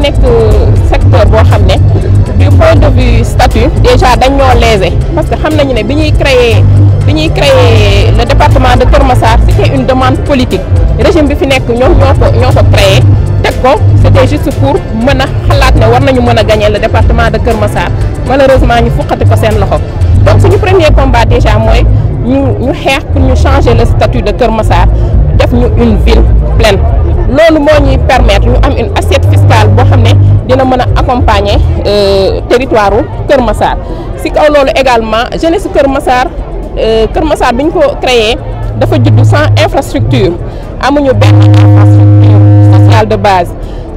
nekk secteur boo xam ne du point de vue statut déjà dañ ñoo lésé parce que xam nañu ne bi ñuy créer le département de Kër Massar c'était une demande politique régime bi fi nekk ñoom ñoo ko créé teg ko c'était juste pour mën a xalaat ne war nañu mën a gagner le département de Kër Massar malheureusement ñu fuqati ko seen loxo donc suñu premier combat déjà mooy ñu xeex pour ñu changer le statut de Kër Massar def ñu une ville pleine loolu moo ñuy permettre ñu am une assiette fiscale boo xam ne dina mën a accompagner territoire u Kër Massar si kaw loolu également jeunesse su Kër Massar bi ñu ko créé dafa judd sans infrastructure amuñu benn infrastructure sociale de base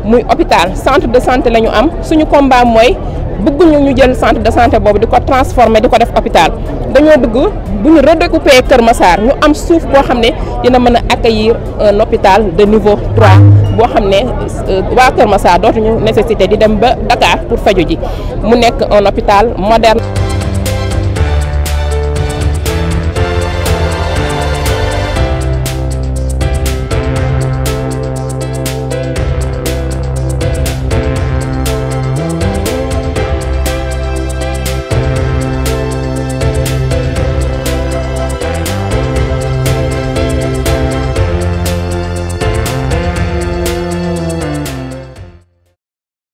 muy hôpital centre de santé la ñu am suñu combat mooy bëgguñu ñu jël centre de santé boobu di ko transformer di ko def hôpital dañoo bëgg bu ñu redécouper Kër Massar ñu am suuf boo xam ne dina mën a accueillir un hôpital de niveau 3 boo xam ne waa Kër Massar dootuñu nécessité di dem ba Dakar pour faju ji mu nekk un hôpital moderne.